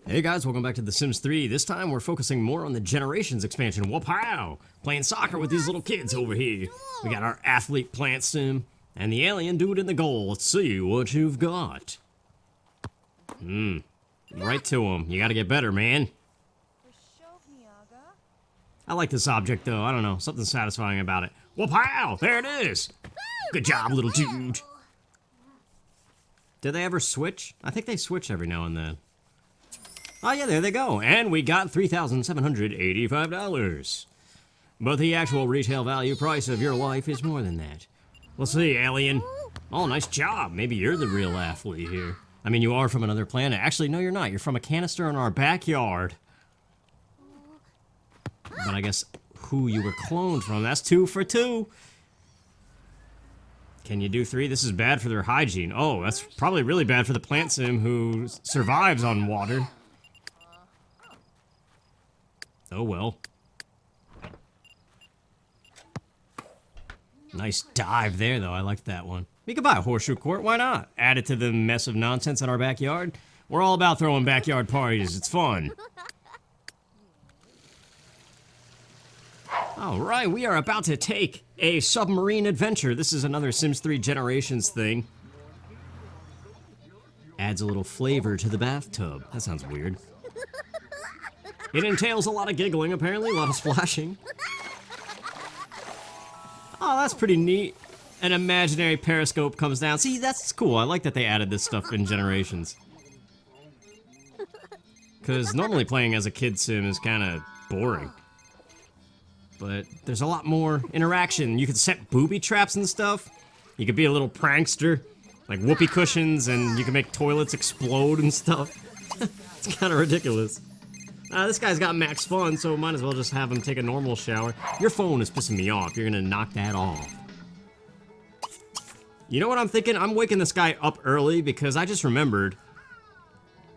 Hey guys, welcome back to The Sims 3. This time we're focusing more on the Generations expansion. Whoop-pow! Playing soccer with these little kids over here. We got our athlete plant sim and the alien dude in the goal. Let's see what you've got. Right to him. You gotta get better, man. I like this object though. I don't know. Something satisfying about it. Whoop-pow! There it is! Good job, little dude. Do they ever switch? I think they switch every now and then. Oh yeah, there they go. And we got $3,785. But the actual retail value price of your life is more than that. Let's see, alien. Oh, nice job. Maybe you're the real athlete here. I mean, you are from another planet. Actually, no, you're not. You're from a canister in our backyard. But I guess who you were cloned from, that's 2 for 2. Can you do 3? This is bad for their hygiene. Oh, that's probably really bad for the plant sim who survives on water. Oh well. Nice dive there, though. I liked that one. We could buy a horseshoe court. Why not? Add it to the mess of nonsense in our backyard. We're all about throwing backyard parties. It's fun. All right, we are about to take a submarine adventure. This is another Sims 3 Generations thing. Adds a little flavor to the bathtub. That sounds weird. It entails a lot of giggling, apparently, a lot of splashing. Oh, that's pretty neat. An imaginary periscope comes down. See, that's cool. I like that they added this stuff in Generations. Because normally playing as a kid sim is kind of boring. But there's a lot more interaction. You can set booby traps and stuff. You could be a little prankster, like whoopee cushions, and you can make toilets explode and stuff. It's kind of ridiculous. This guy's got max fun, so might as well just have him take a normal shower. Your phone is pissing me off. You're gonna knock that off. You know what I'm thinking? I'm waking this guy up early because I just remembered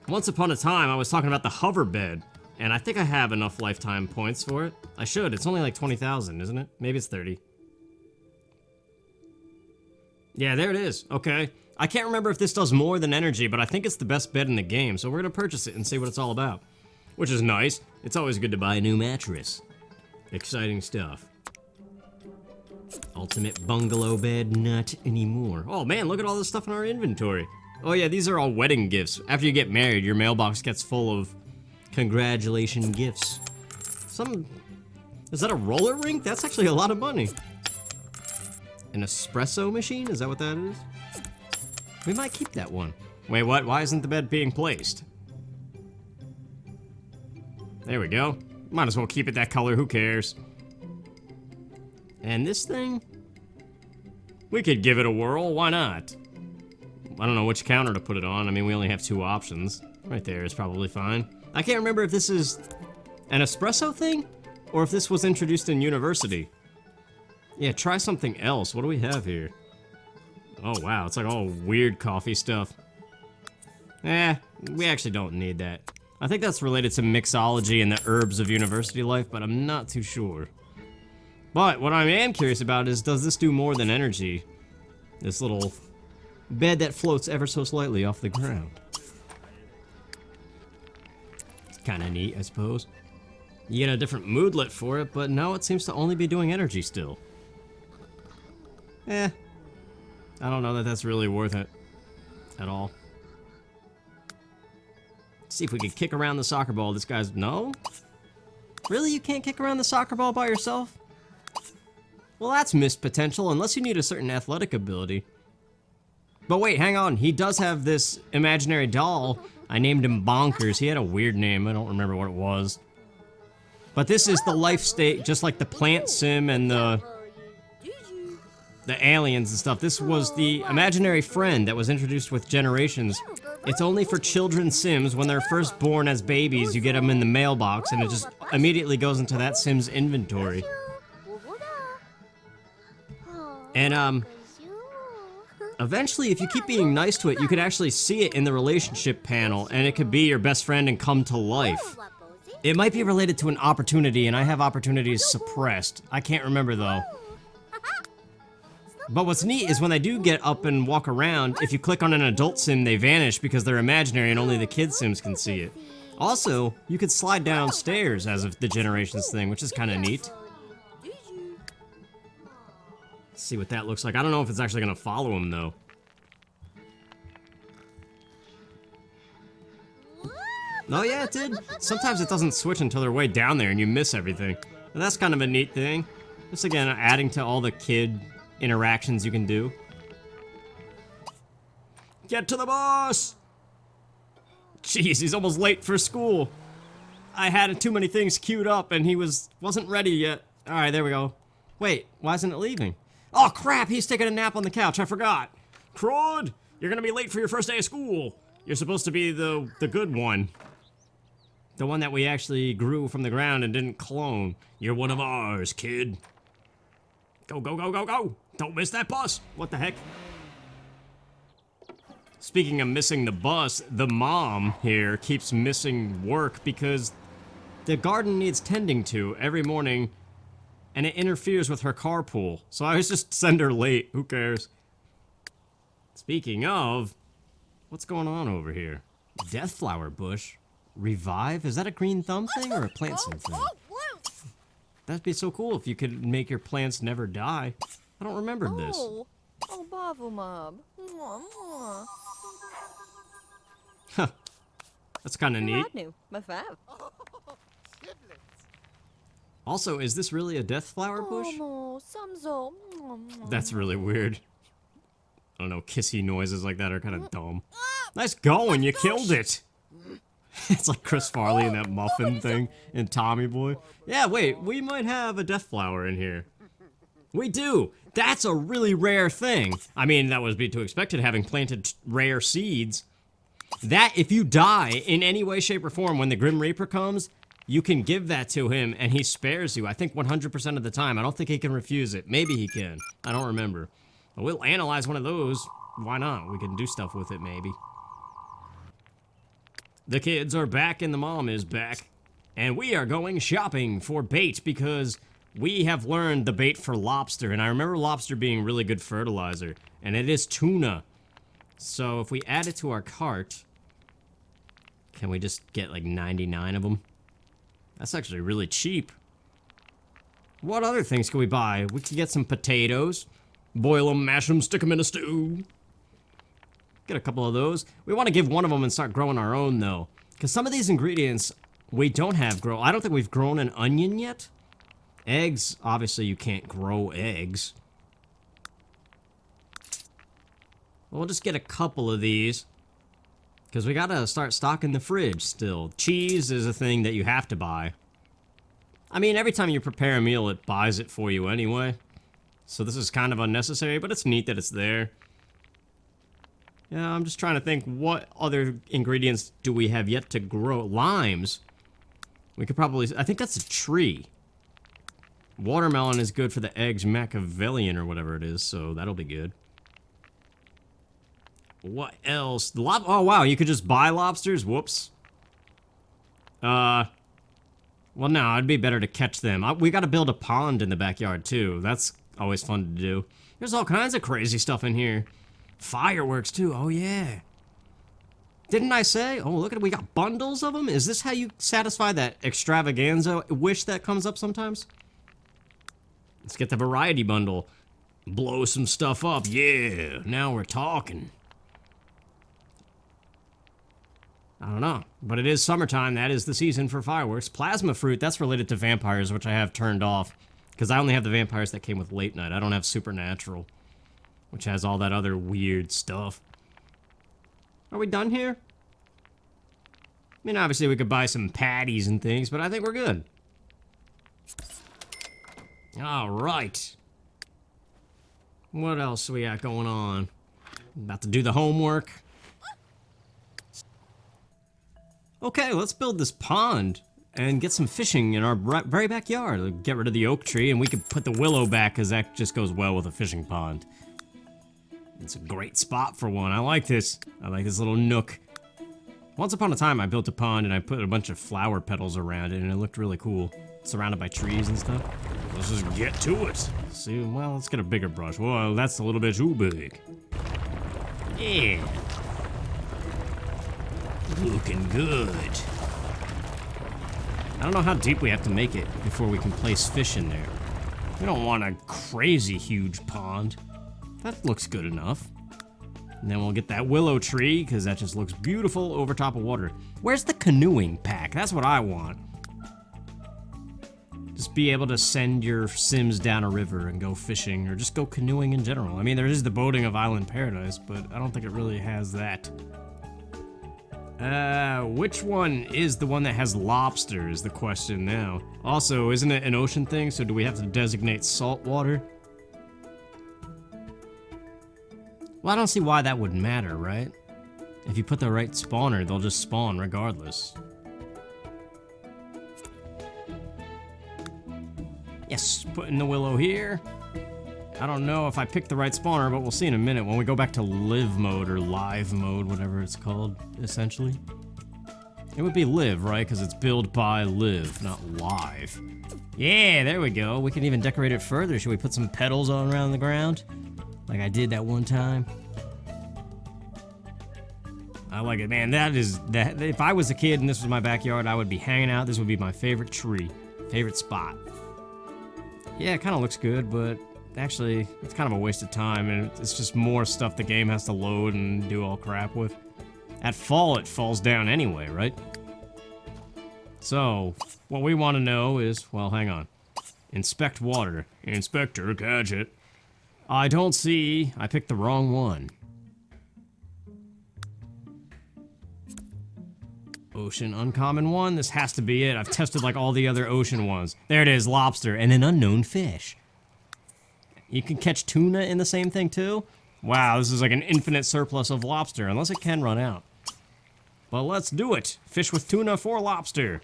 once upon a time I was talking about the hover bed, and I think I have enough lifetime points for it. I should. It's only like 20,000, isn't it? Maybe it's 30. Yeah, there it is. Okay. I can't remember if this does more than energy, but I think it's the best bed in the game, so we're gonna purchase it and see what it's all about. Which is nice. It's always good to buy a new mattress. Exciting stuff. Ultimate bungalow bed, not anymore. Oh man, look at all this stuff in our inventory. Oh yeah, these are all wedding gifts. After you get married, your mailbox gets full of congratulation gifts. Is that a roller rink? That's actually a lot of money. An espresso machine? Is that what that is? We might keep that one. Wait, what? Why isn't the bed being placed? There we go. Might as well keep it that color, who cares? And this thing? We could give it a whirl, why not? I don't know which counter to put it on. I mean, we only have 2 options. Right there is probably fine. I can't remember if this is an espresso thing, or if this was introduced in University. Yeah, try something else. What do we have here? Oh wow, it's like all weird coffee stuff. We actually don't need that. I think that's related to mixology and the herbs of university life, but I'm not too sure. But what I am curious about is, does this do more than energy? This little bed that floats ever so slightly off the ground. It's kind of neat, I suppose. You get a different moodlet for it, but no, it seems to only be doing energy still. I don't know that that's really worth it at all. See if we could kick around the soccer ball. This guy's... No? Really? You can't kick around the soccer ball by yourself? Well, that's missed potential, unless you need a certain athletic ability. But wait, hang on. He does have this imaginary doll. I named him Bonkers. He had a weird name. I don't remember what it was. But this is the life state, just like the plant sim and the aliens and stuff. This was the imaginary friend that was introduced with Generations. It's only for children sims. When they're first born as babies, you get them in the mailbox, and it just immediately goes into that sim's inventory. And, eventually, if you keep being nice to it, you could actually see it in the relationship panel, and it could be your best friend and come to life. It might be related to an opportunity, and I have opportunities suppressed. I can't remember, though. But what's neat is when they do get up and walk around, if you click on an adult sim, they vanish because they're imaginary and only the kid sims can see it. Also, you could slide downstairs as of the Generations thing, which is kind of neat. Let's see what that looks like. I don't know if it's actually going to follow him, though. Oh yeah, it did. Sometimes it doesn't switch until they're way down there and you miss everything. And that's kind of a neat thing. Just again, adding to all the kid interactions you can do. Get to the boss! Jeez, he's almost late for school. I had too many things queued up and he wasn't ready yet. Alright, there we go. Wait, why isn't it leaving? Oh crap, he's taking a nap on the couch, I forgot. Crud, you're gonna be late for your first day of school. You're supposed to be the good one. The one that we actually grew from the ground and didn't clone. You're one of ours, kid. Go, go, go, go, go! Don't miss that bus! What the heck? Speaking of missing the bus, the mom here keeps missing work because the garden needs tending to every morning and it interferes with her carpool. So I always just send her late. Who cares? Speaking of, what's going on over here? Deathflower bush? Revive? Is that a green thumb thing or a plant sim thing? That'd be so cool if you could make your plants never die. I don't remember this. Oh, Bavumab. Huh. That's kind of neat. Also, is this really a deathflower bush? That's really weird. I don't know, kissy noises like that are kind of dumb. Nice going, you killed it! It's like Chris Farley in that muffin thing in Tommy Boy. Yeah, wait, we might have a deathflower in here. We do! That's a really rare thing. I mean, that would be to expected having planted rare seeds. That, if you die in any way, shape, or form when the Grim Reaper comes, you can give that to him and he spares you. I think 100% of the time. I don't think he can refuse it. Maybe he can. I don't remember. But we'll analyze one of those. Why not? We can do stuff with it, maybe. The kids are back and the mom is back. And we are going shopping for bait because we have learned the bait for lobster. And I remember lobster being really good fertilizer. And it is tuna. So if we add it to our cart, can we just get like 99 of them? That's actually really cheap. What other things can we buy? We could get some potatoes. Boil them, mash them, stick them in a stew. Get a couple of those. We want to give one of them and start growing our own though. Because some of these ingredients we don't have grow. I don't think we've grown an onion yet. Eggs, obviously you can't grow eggs. We'll just get a couple of these. Because we gotta start stocking the fridge still. Cheese is a thing that you have to buy. I mean, every time you prepare a meal, it buys it for you anyway. So this is kind of unnecessary, but it's neat that it's there. Yeah, I'm just trying to think, what other ingredients do we have yet to grow? Limes. We could probably, I think that's a tree. Watermelon is good for the eggs Machiavellian or whatever it is, so that'll be good. What else? Oh wow, you could just buy lobsters? Whoops. Well no, it'd be better to catch them. We gotta build a pond in the backyard too. That's always fun to do. There's all kinds of crazy stuff in here. Fireworks too, oh yeah. Didn't I say? Oh, look at it, we got bundles of them? Is this how you satisfy that extravaganza wish that comes up sometimes? Let's get the variety bundle. Blow some stuff up, yeah, now we're talking. I don't know, but it is summertime, that is the season for fireworks. Plasma fruit, that's related to vampires, which I have turned off. Because I only have the vampires that came with Late Night, I don't have Supernatural. Which has all that other weird stuff. Are we done here? I mean, obviously we could buy some patties and things, but I think we're good. Alright. What else do we got going on? About to do the homework. Okay, let's build this pond and get some fishing in our very backyard. Get rid of the oak tree and we could put the willow back because that just goes well with a fishing pond. It's a great spot for one. I like this. I like this little nook. Once upon a time, I built a pond and I put a bunch of flower petals around it and it looked really cool. Surrounded by trees and stuff. Let's just get to it. See, well, let's get a bigger brush. Whoa, that's a little bit too big. Yeah. Looking good. I don't know how deep we have to make it before we can place fish in there. We don't want a crazy huge pond. That looks good enough. And then we'll get that willow tree, because that just looks beautiful over top of water. Where's the canoeing pack? That's what I want. Just be able to send your Sims down a river and go fishing, or just go canoeing in general. I mean, there is the boating of Island Paradise, but I don't think it really has that. Which one is the one that has lobster is the question now. Also, isn't it an ocean thing, so do we have to designate salt water? Well, I don't see why that would matter, right? If you put the right spawner, they'll just spawn regardless. Yes, putting the willow here. I don't know if I picked the right spawner, but we'll see in a minute when we go back to live mode or live mode, whatever it's called, essentially. It would be live, right? Because it's build by live, not live. Yeah, there we go. We can even decorate it further. Should we put some petals all around the ground? Like I did that one time. I like it, man. That is, that. If I was a kid and this was my backyard, I would be hanging out. This would be my favorite tree, favorite spot. Yeah, it kind of looks good, but actually, it's kind of a waste of time, and it's just more stuff the game has to load and do all crap with. At fall, it falls down anyway, right? So, what we want to know is, well, hang on. Inspect water. Inspector Gadget. I don't see. I picked the wrong one. Ocean uncommon one. This has to be it. I've tested like all the other ocean ones. There it is, lobster and an unknown fish. You can catch tuna in the same thing too? Wow, this is like an infinite surplus of lobster, unless it can run out. But let's do it. Fish with tuna for lobster.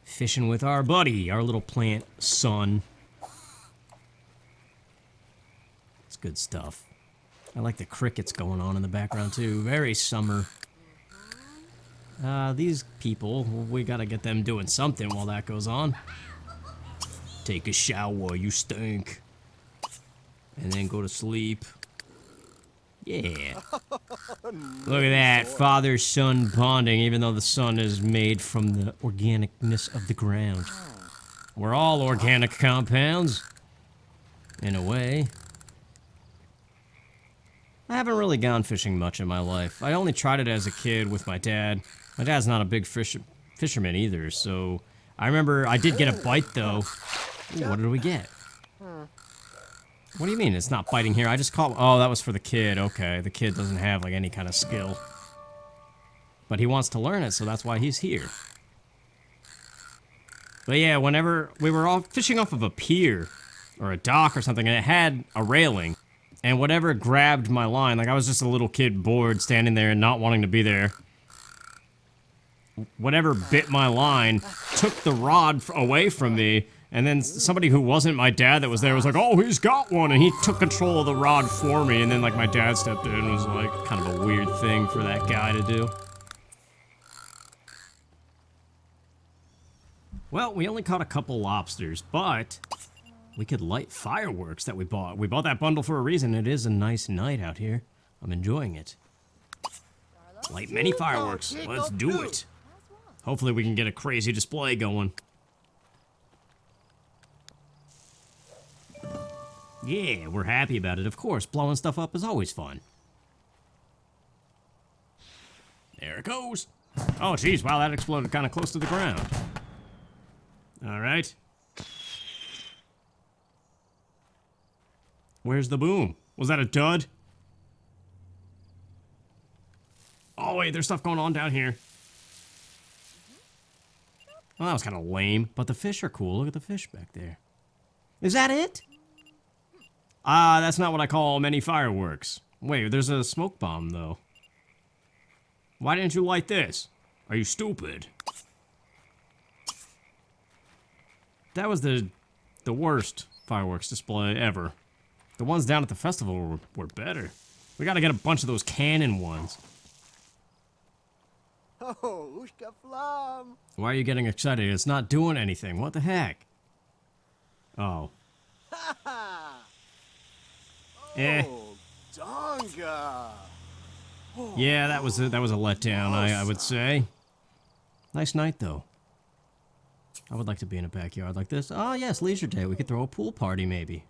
Fishing with our buddy, our little plant son. It's good stuff. I like the crickets going on in the background too. Very summer. These people, we gotta get them doing something while that goes on. Take a shower, you stink. And then go to sleep. Yeah. Look at that, father-son bonding, even though the sun is made from the organicness of the ground. We're all organic compounds. In a way. I haven't really gone fishing much in my life. I only tried it as a kid with my dad. My dad's not a big fisherman either, so... I remember I did get a bite, though. Ooh, what did we get? What do you mean it's not biting here? I just caught... Oh, that was for the kid. Okay, the kid doesn't have, like, any kind of skill. But he wants to learn it, so that's why he's here. But yeah, whenever... We were all fishing off of a pier, or a dock or something, and it had a railing. And whatever grabbed my line, like I was just a little kid bored standing there and not wanting to be there. Whatever bit my line took the rod away from me, and then somebody who wasn't my dad that was there was like, oh, he's got one, and he took control of the rod for me, and then like my dad stepped in and was like, kind of a weird thing for that guy to do. Well, we only caught a couple lobsters, but we could light fireworks that we bought. We bought that bundle for a reason. It is a nice night out here. I'm enjoying it. Light many fireworks. Let's do it. Hopefully we can get a crazy display going. Yeah, we're happy about it, of course. Blowing stuff up is always fun. There it goes. Oh, geez, wow, that exploded kind of close to the ground. All right. Where's the boom? Was that a dud? Oh, wait, there's stuff going on down here. Well, that was kind of lame, but the fish are cool. Look at the fish back there. Is that it? Ah, that's not what I call many fireworks. Wait, there's a smoke bomb, though. Why didn't you light this? Are you stupid? That was the worst fireworks display ever. The ones down at the festival were better. We gotta get a bunch of those cannon ones. Oh, Ushka Flam. Why are you getting excited? It's not doing anything. What the heck? Oh. Eh. Oh, Donga. Yeah, that was a letdown, I would say. Nice night, though. I would like to be in a backyard like this. Oh, yes, leisure day. We could throw a pool party, maybe.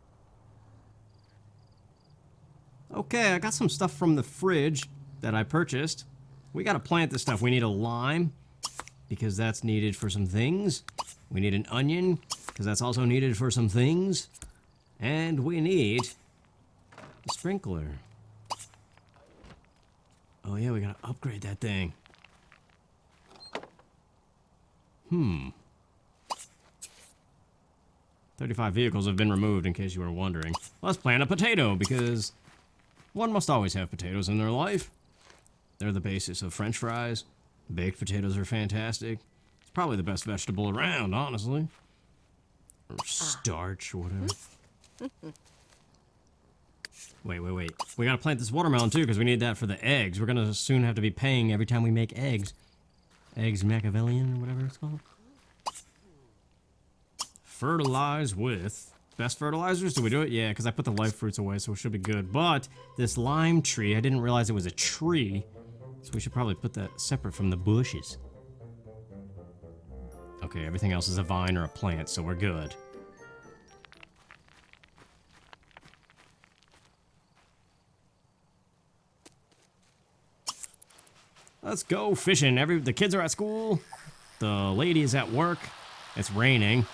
Okay, I got some stuff from the fridge that I purchased. We gotta plant this stuff. We need a lime, because that's needed for some things. We need an onion, because that's also needed for some things. And we need a sprinkler. Oh yeah, we gotta upgrade that thing. 35 vehicles have been removed, in case you were wondering. Let's plant a potato, because one must always have potatoes in their life. They're the basis of French fries. Baked potatoes are fantastic. It's probably the best vegetable around, honestly. Or starch, or whatever. Wait. We gotta plant this watermelon, too, because we need that for the eggs. We're gonna soon have to be paying every time we make eggs. Eggs Machiavellian, or whatever it's called. Fertilize with... Best fertilizers? Do we do it? Yeah, because I put the live fruits away, so it should be good. But this lime tree, I didn't realize it was a tree. So we should probably put that separate from the bushes. Okay, everything else is a vine or a plant, so we're good. Let's go fishing. The kids are at school. The lady is at work. It's raining.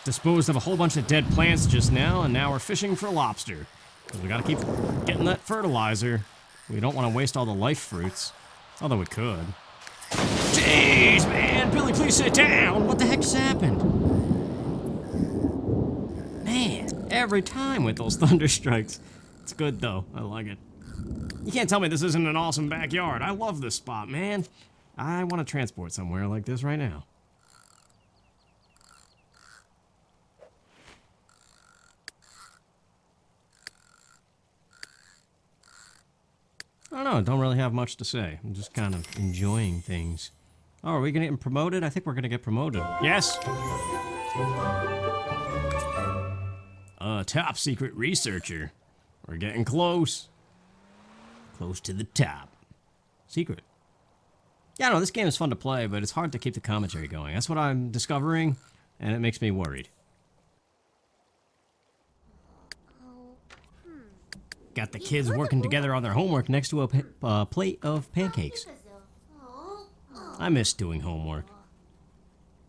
Disposed of a whole bunch of dead plants just now, and now we're fishing for lobster. Because we gotta keep getting that fertilizer. We don't want to waste all the life fruits. Although we could. Jeez, man! Billy, please sit down! What the heck just happened? Man, every time with those thunder strikes. It's good, though. I like it. You can't tell me this isn't an awesome backyard. I love this spot, man. I want to transport somewhere like this right now. I don't know, don't really have much to say. I'm just kind of enjoying things. Oh, are we gonna get promoted? I think we're gonna get promoted. Yes! Top secret researcher. We're getting close. Close to the top. Secret. Yeah, no, this game is fun to play, but it's hard to keep the commentary going. That's what I'm discovering, and it makes me worried. Got the kids working together on their homework next to a plate of pancakes. I miss doing homework.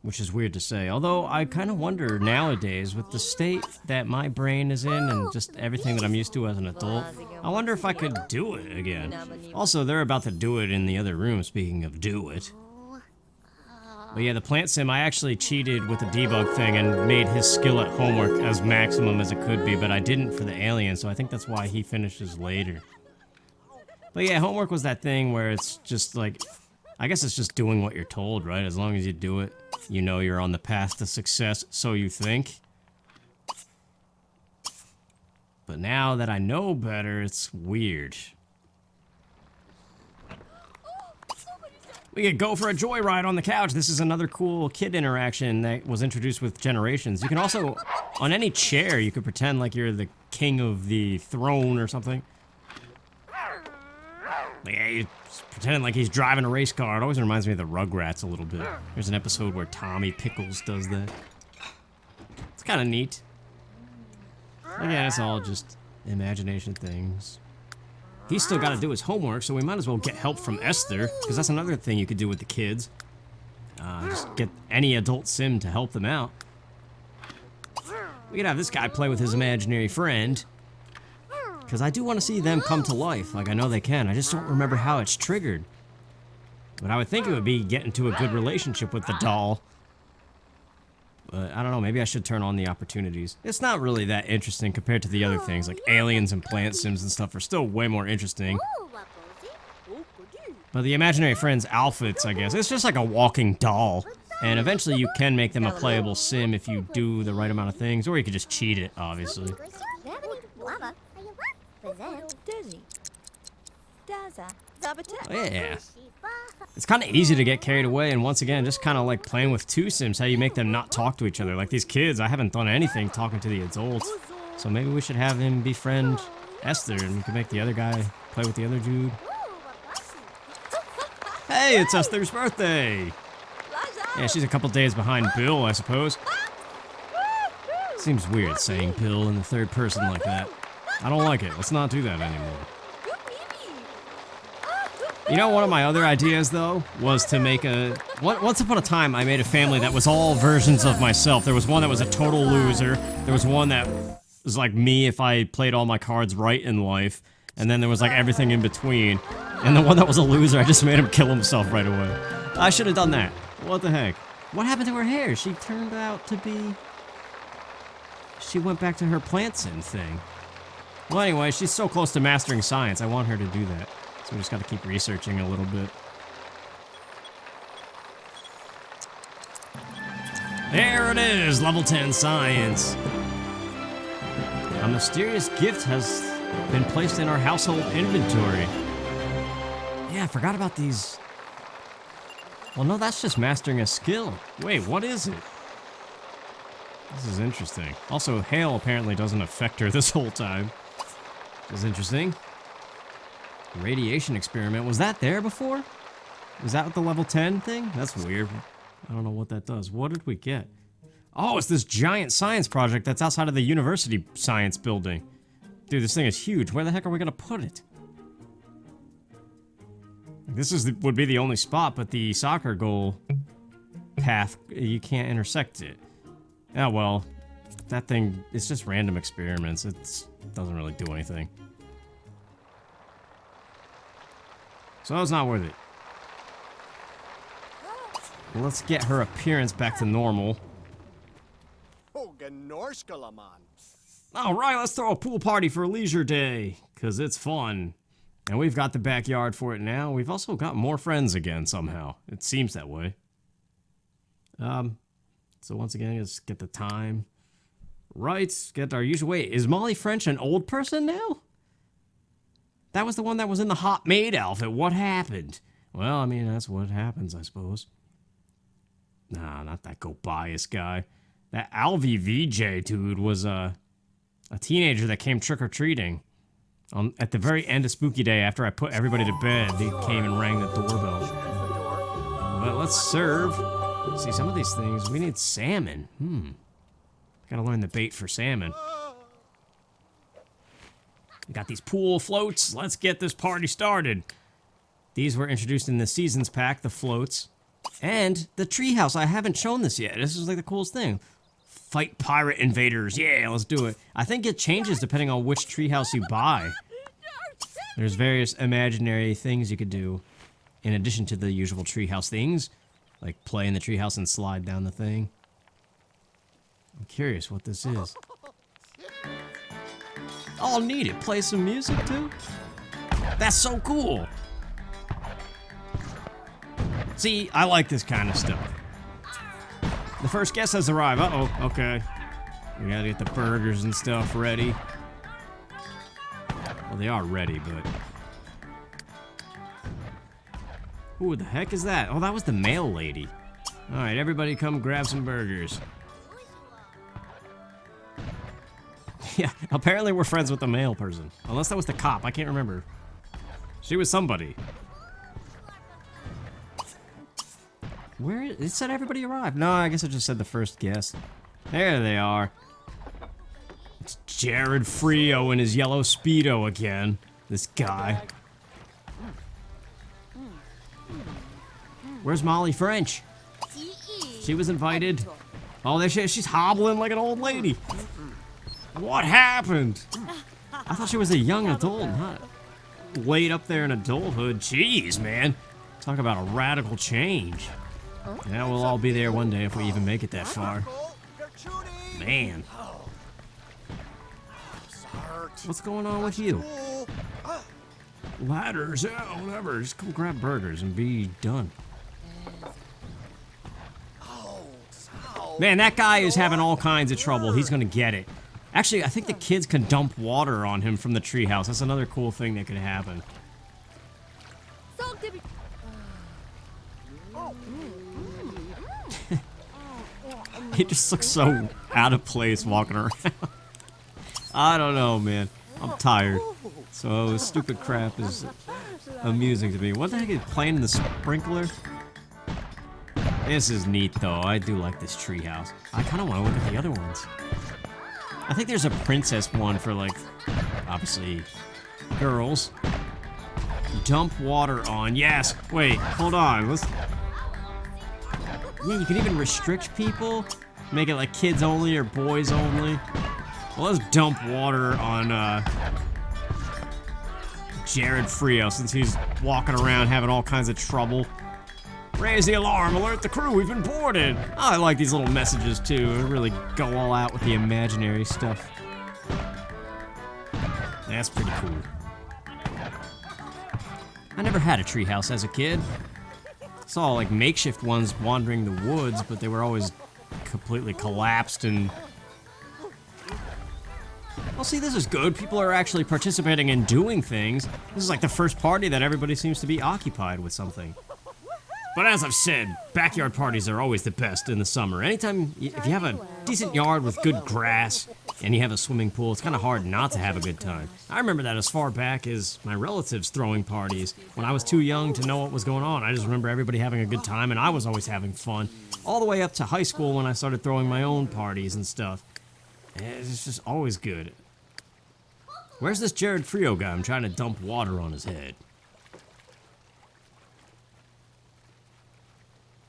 Which is weird to say, although I kind of wonder nowadays, with the state that my brain is in and just everything that I'm used to as an adult, I wonder if I could do it again. Also, they're about to do it in the other room, speaking of do it. But yeah, the plant sim, I actually cheated with the debug thing and made his skill at homework as maximum as it could be, but I didn't for the alien, so I think that's why he finishes later. But yeah, homework was that thing where it's just like, I guess it's just doing what you're told, right? As long as you do it, you know you're on the path to success, so you think. But now that I know better, it's weird. We could go for a joyride on the couch. This is another cool kid interaction that was introduced with Generations. You can also, on any chair, you could pretend like you're the king of the throne or something. Yeah, he's pretending like he's driving a race car. It always reminds me of the Rugrats a little bit. There's an episode where Tommy Pickles does that. It's kind of neat. Again, it's all just imagination things. He's still got to do his homework, so we might as well get help from Esther, because that's another thing you could do with the kids. Just get any adult sim to help them out. We could have this guy play with his imaginary friend, because I do want to see them come to life, like I know they can. I just don't remember how it's triggered. But I would think it would be get into a good relationship with the doll. But I don't know, maybe I should turn on the opportunities. It's not really that interesting compared to the other things, like aliens and plant sims and stuff are still way more interesting. But the imaginary friends' outfits, I guess, it's just like a walking doll. And eventually you can make them a playable sim if you do the right amount of things, or you could just cheat it, obviously. Oh, yeah. It's kind of easy to get carried away, and once again, just kind of like playing with two sims, how you make them not talk to each other. Like these kids, I haven't done anything talking to the adults. So maybe we should have him befriend Esther, and we can make the other guy play with the other dude. Hey, it's Esther's birthday! Yeah, she's a couple days behind Bill, I suppose. Seems weird saying Bill in the third person like that. I don't like it. Let's not do that anymore. You know, one of my other ideas, though, was to make a... Once upon a time, I made a family that was all versions of myself. There was one that was a total loser. There was one that was like me if I played all my cards right in life. And then there was like everything in between. And the one that was a loser, I just made him kill himself right away. I should have done that. What the heck? What happened to her hair? She turned out to be... She went back to her plant sim thing. Well, anyway, she's so close to mastering science. I want her to do that. So we just got to keep researching a little bit. There it is, level 10 science. A mysterious gift has been placed in our household inventory. Yeah, I forgot about these. Well, no, that's just mastering a skill. Wait, what is it? This is interesting. Also, hail apparently doesn't affect her this whole time. This is interesting. Radiation experiment. Was that there before? Was that the level 10 thing? That's weird. I don't know what that does. What did we get? Oh, it's this giant science project that's outside of the university science building. Dude, this thing is huge. Where the heck are we gonna put it? This would be the only spot, but the soccer goal path, you can't intersect it. Oh, well, that thing, it's just random experiments. It doesn't really do anything. So it's not worth it. Let's get her appearance back to normal. Alright, let's throw a pool party for Leisure Day, because it's fun. And we've got the backyard for it now. We've also got more friends again somehow. It seems that way. So once again, let's get the time. Right, get our usual... Wait, is Molly French an old person now? That was the one that was in the hot maid outfit. What happened? Well, I mean, that's what happens, I suppose. Nah, not that Go Bias guy. That Alvy VJ dude was a teenager that came trick-or-treating. At the very end of Spooky Day, after I put everybody to bed, they came and rang the doorbell. But let's serve. See, some of these things, we need salmon. Gotta learn the bait for salmon. We got these pool floats. Let's get this party started. These were introduced in the Seasons pack, the floats. And the treehouse. I haven't shown this yet. This is like the coolest thing. Fight pirate invaders. Yeah, let's do it. I think it changes depending on which treehouse you buy. There's various imaginary things you could do in addition to the usual treehouse things. Like play in the treehouse and slide down the thing. I'm curious what this is. Oh, neat. It plays some music too? That's so cool. See, I like this kind of stuff. The first guest has arrived. Uh-oh, okay. We gotta get the burgers and stuff ready. Well, they are ready, but... Who the heck is that? Oh, that was the mail lady. Alright, everybody come grab some burgers. Yeah, apparently we're friends with the mail person. Unless that was the cop, I can't remember. She was somebody. Where is, it said everybody arrived. No, I guess it just said the first guest. There they are. It's Jared Frio in his yellow Speedo again. This guy. Where's Molly French? She was invited. Oh, there she's hobbling like an old lady. What happened? I thought she was a young adult, not late up there in adulthood. Jeez, man. Talk about a radical change. Yeah, we'll all be there one day if we even make it that far. Man. What's going on with you? Ladders, yeah, whatever. Just go grab burgers and be done. Man, that guy is having all kinds of trouble. He's gonna get it. Actually, I think the kids can dump water on him from the treehouse. That's another cool thing that could happen. He just looks so out of place walking around. I don't know, man. I'm tired. So this stupid crap is amusing to me. What the heck is playing in the sprinkler? This is neat, though. I do like this treehouse. I kind of want to look at the other ones. I think there's a princess one for, like, obviously, girls. Dump water on. Yes. Wait, hold on. Let's... Yeah, you can even restrict people. Make it like kids only or boys only. Well, let's dump water on Jared Frio since he's walking around having all kinds of trouble. Raise the alarm, alert the crew, we've been boarded. Oh, I like these little messages too. They really go all out with the imaginary stuff. That's pretty cool. I never had a treehouse as a kid. Saw like makeshift ones wandering the woods, but they were always completely collapsed and... Well, see, this is good. People are actually participating in doing things. This is like the first party that everybody seems to be occupied with something. But as I've said, backyard parties are always the best in the summer. Anytime, if you have a decent yard with good grass and you have a swimming pool, it's kind of hard not to have a good time. I remember that as far back as my relatives throwing parties. When I was too young to know what was going on, I just remember everybody having a good time and I was always having fun. All the way up to high school when I started throwing my own parties and stuff. It's just always good. Where's this Jared Frio guy? I'm trying to dump water on his head.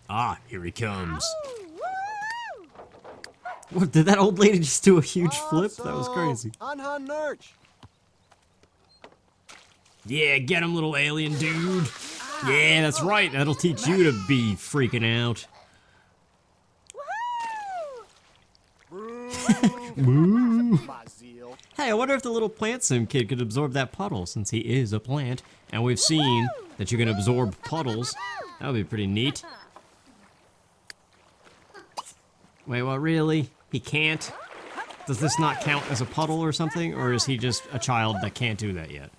Ah, here he comes. What, did that old lady just do a huge flip? That was crazy. Anhan Nurch. Yeah, get him, little alien dude. Yeah, that's right. That'll teach you to be freaking out. Moo. Hey, I wonder if the little plant sim kid could absorb that puddle, since he is a plant, and we've seen that you can absorb puddles. That would be pretty neat. Wait, what, really? He can't? Does this not count as a puddle or something, or is he just a child that can't do that yet?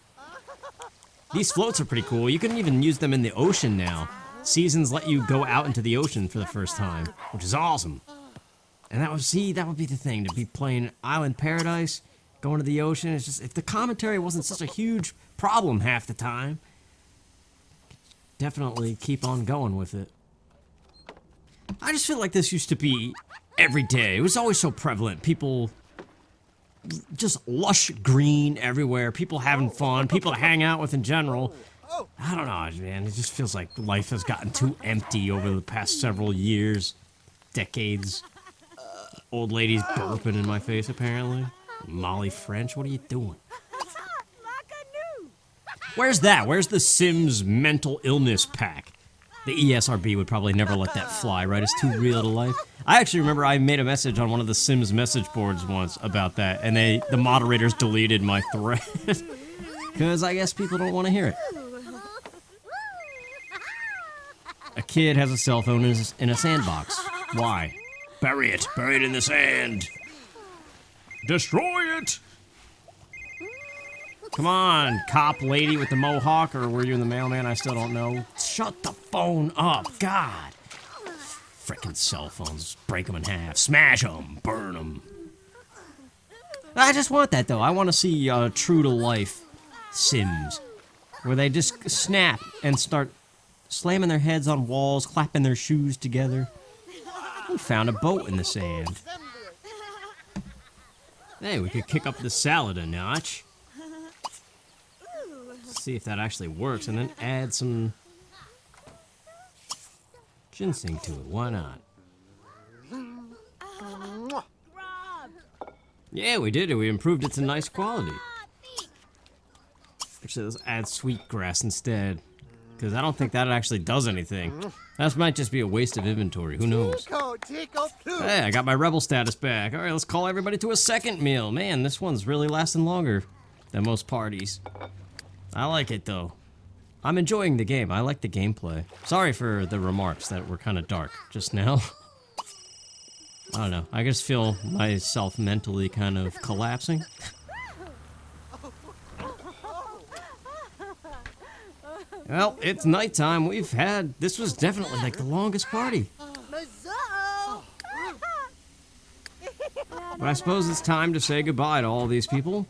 These floats are pretty cool. You can even use them in the ocean now. Seasons let you go out into the ocean for the first time, which is awesome. And that would be the thing, to be playing Island Paradise, going to the ocean. It's just, if the commentary wasn't such a huge problem half the time, definitely keep on going with it. I just feel like this used to be every day. It was always so prevalent. People, just lush green everywhere. People having fun. People to hang out with in general. I don't know, man. It just feels like life has gotten too empty over the past several years, decades. Old lady's burping in my face, apparently. Molly French, what are you doing? Where's that? Where's the Sims mental illness pack? The ESRB would probably never let that fly, right? It's too real to life. I actually remember I made a message on one of the Sims message boards once about that, and the moderators deleted my thread. Because I guess people don't want to hear it. A kid has a cell phone in a sandbox. Why? Bury it. Bury it in the sand. Destroy it! Come on, cop lady with the mohawk, or were you the mailman? I still don't know. Shut the phone up, God. Frickin' cell phones, break them in half, smash them, burn them. I just want that, though. I want to see true-to-life Sims, where they just snap and start slamming their heads on walls, clapping their shoes together. We found a boat in the sand. Hey, we could kick up the salad a notch. See if that actually works, and then add some ginseng to it. Why not? Yeah, we did it. We improved it to nice quality. Actually, let's add sweetgrass instead, because I don't think that actually does anything. That might just be a waste of inventory. Who knows? Hey, I got my rebel status back. All right, let's call everybody to a second meal. Man, this one's really lasting longer than most parties. I like it, though. I'm enjoying the game. I like the gameplay. Sorry for the remarks that were kind of dark just now. I don't know. I just feel myself mentally kind of collapsing. Well, it's nighttime. This was definitely like the longest party. But I suppose it's time to say goodbye to all these people.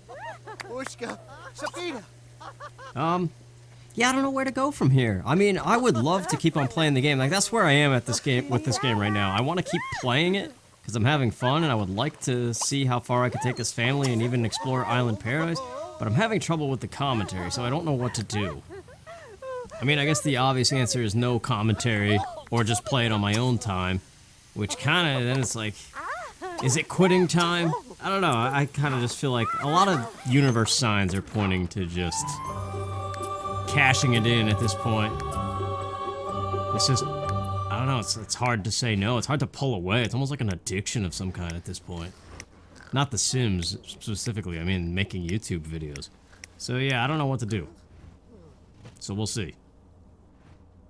yeah, I don't know where to go from here. I mean, I would love to keep on playing the game. Like, that's where I am at this game, with this game right now. I want to keep playing it because I'm having fun, and I would like to see how far I could take this family and even explore Island Paradise, but I'm having trouble with the commentary, so I don't know what to do. I mean, I guess the obvious answer is no commentary, or just play it on my own time, which kind of, then it's like, is it quitting time? I don't know, I kind of just feel like a lot of universe signs are pointing to just cashing it in at this point. It's just, I don't know, it's hard to say no. It's hard to pull away. It's almost like an addiction of some kind at this point. Not The Sims specifically, I mean making YouTube videos. So yeah, I don't know what to do. So we'll see.